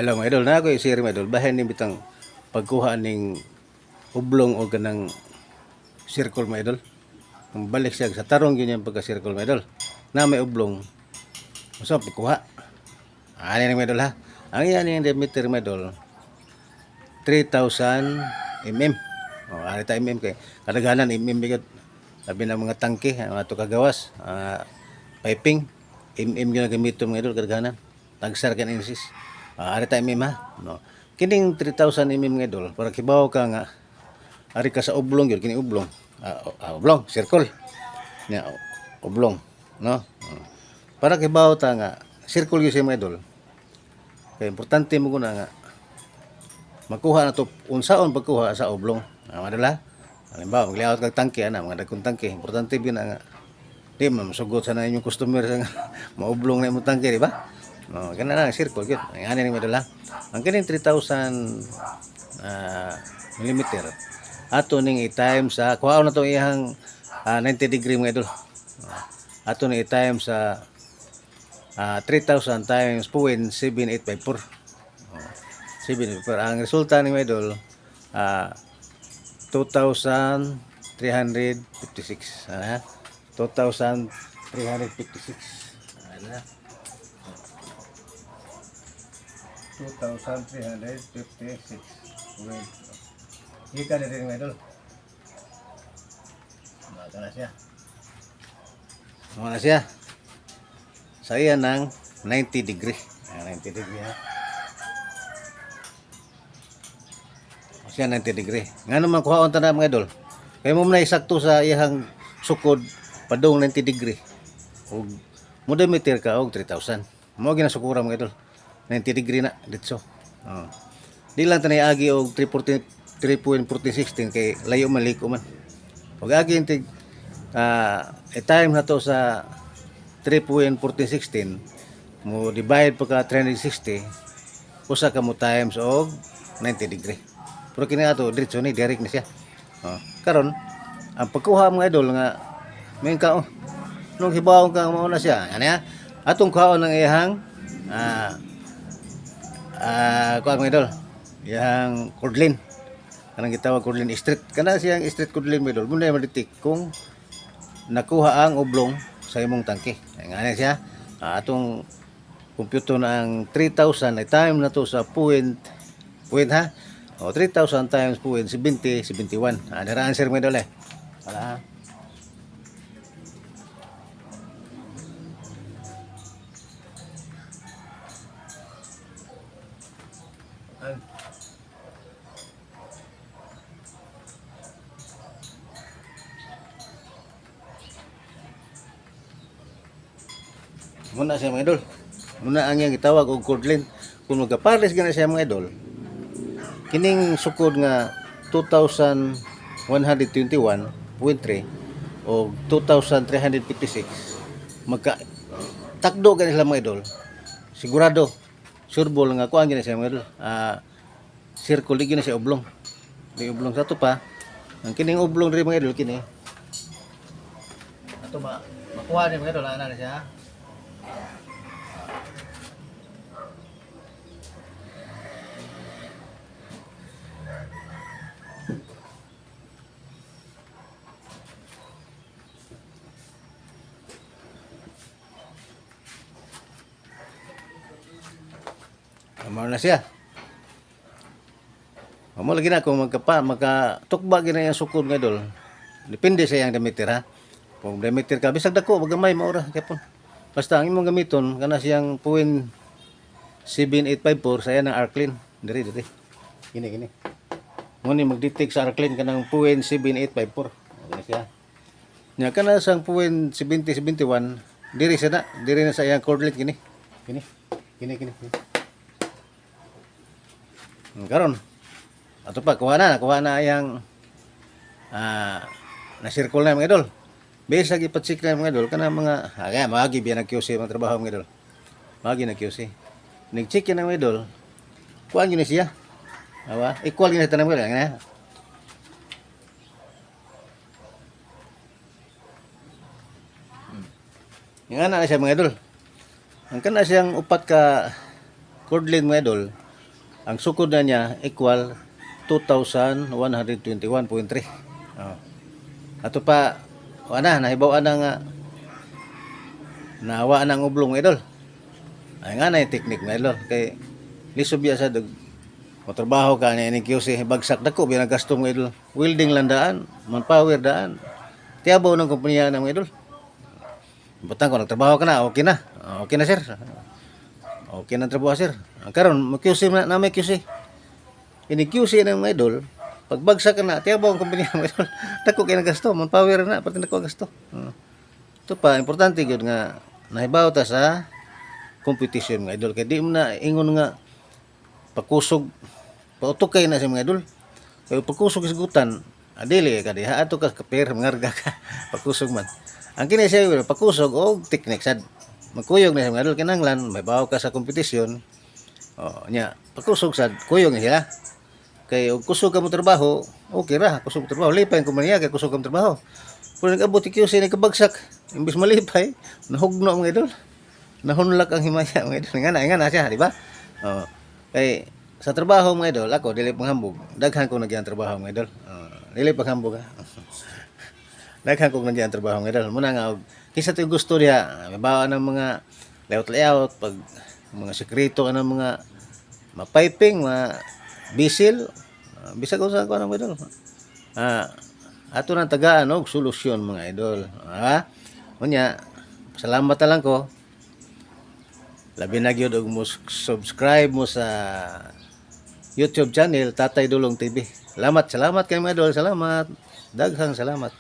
Hello mga idol, na ako i-share mga idol. Bahin ni bitang pagkuha ning ublong o ganang circle mga idol. Ang balik siya sa tarong yun yung pagka-circle mga idol. Na may ublong. Masa pagkuha. Ano yung mga idol ha? Ang yan yung diameter mga idol. 3,000 mm. O, ano tayo mm kay kadaganan mm bigat. Sabi ng mga tangke, mga tukagawas, piping, mm yun ang gamito mga idol kadaganan. Tagsar kan insis. Ari tayo mm ha. No. Kining 3,000 mm mga idol, para kibaw ka nga ari ka sa oblong yun, kining oblong. Oblong, circle. Nya oblong, no? Para kibaw ta nga circle gyud siya mga idol. Kaya importante mo guna nga makuha na to unsaon pagkuha sa oblong. Madala. Halimbawa, mag-layout kag tangke ana, mga dagkong tangke. Importante gyud nga di man masugot sa na inyong customer sa maublong na imong tangke, di ba? No, kana na circle gyud. Ang ani ni madala. Ang kining 3,000 millimeter ato ning i-time sa kuhaon na to iyang 90 degree mga idol. Ato ning i-time sa 3,000 times 0.7854. 784. Ang resulta ni mga idol 2,356. 2,356. Ano? 2,356. Ika na rin mga idol. Maga na siya. Maga na siya. Sa iya ng 90 degree. 90 degree ha. Siya 90 degree. Nga naman kuhaon na mga idol. Kaya mo na isakto sa iyang sukod padung 90 degree. O mo diameter ka og 3,000. Mo ginasukura mga idol. 90 degree na dito. Di lang tanay agi og 3.4016 kay layo man liko man. Pag agi intig i-time na to sa 3.4016 mo divide pagka 360 usa ka mo times og 90 degree. Pero kini ato diretso ni direct na siya. Karon ang pagkuha mga idol nga may ka nung hibaw ka mo na siya. Ano ya? Atong kaon ng ihang kuha mga idol, yang cordlin, kanang gitawag cordlin street, kana siyang street cordlin mga idol. Muna maditik kung nakuha ang oblong sa imong tangke. Nga siya, atong computer na ang 3,000 ay time na to sa point ha, o 3,000 times 0.70 71. Dara answer mga idol wala. Muna siya mga idol. Muna ang iyang gitawag og cordlin. Kung magapares gana siya mga idol, kining sukod nga 2,121.3 o 2,356 magka takdo gani sila mga idol. Sigurado sureball nga kuan gani siya mga idol. Circle di gani siya oblong. Di oblong sa to pa. Ang kining oblong diri mga idol kini. Ato ba makuha ni mga idol ana siya. Amo na siya. Amo lagi na kung makatukba gina yung sukod nga idol. Depende sa iyang diameter ha. Kung diameter ka bisag dako magamay maura kapon. Basta ang imong gamiton kana siyang 0.7854 sa iyang arclin. Diri. Gini. Muni mag-detect sa arclin kanang 0.7854. Gani siya. Nya kana sang 0.7071 diri na sa iyang coordinate gini. Gini. Karon ato pa kuha na yang na-circle na mga idol. Besa gipatsik na mga idol kana mga magi biya nag-QC mga trabaho mga idol. Magi nag-QC. Nag-check na mga idol. Kuan gyud siya. Awa, equal gyud tanam mga idol. Nga na siya mga idol. Ang kana siyang upat ka cordlin mga idol. Ang sukod na niya equal 2,121.3. Oh. Ato pa wala nahibaw na nga nawa ng ublong mga idol. Ay nga na yung technique mga idol kay lisod biya sa trabaho ka niya ni QC bagsak dako binagasto mga idol. Welding lang daan, manpower daan. Tiyabaw ng kumpanya ng mga idol. Butang ko nagtrabaho ka na, okay na. Okay na sir. Okay na ang trabaho sir. Karon QC na may QC. Ini QC ng mga idol. Pagbagsak ka na, tiyabaw ang kumpanya ng mga idol. Dako kay nagasto, manpower na, pati dako gasto. Ito pa importante gyud nga nahibaw ta sa competition mga idol kay di mo na ingon nga pakusog pautukay na sa mga idol. Kay pakusog isgutan, adili ka diha ato ka kaper mangarga ka pakusog man. Ang kini siya pakusog og technique sad. Magkuyog na sa mga idol kinanglan may bawo ka sa competition. Nya pakusog sad kuyog na sila. Kay og kusog ka mo trabaho, okay ra, kusog mo trabaho, lipay ko man niya kay kusog ka mo trabaho. Kung nag-abot QC nagkabagsak, imbis malipay, nahugno mga idol. Nahunlak ang himaya mga idol. Nga na siya, di ba? Kay sa trabaho mga idol, ako dili panghambog. Daghan ko nagyan trabaho mga idol. Dili panghambog ha. Daghan ko nagyan trabaho mga idol. Muna nga kinsa to gusto diha, mabawa ng mga layout pag mga sekreto ng mga mapiping, mga bisil, bisag usa ko mga idol. Ato nang tagaan og solusyon mga idol. Unya, salamat na lang ko. Labi na gyud og mo subscribe mo sa YouTube channel Tatay Dulong TV. Salamat kay mga idol, salamat. Daghang salamat.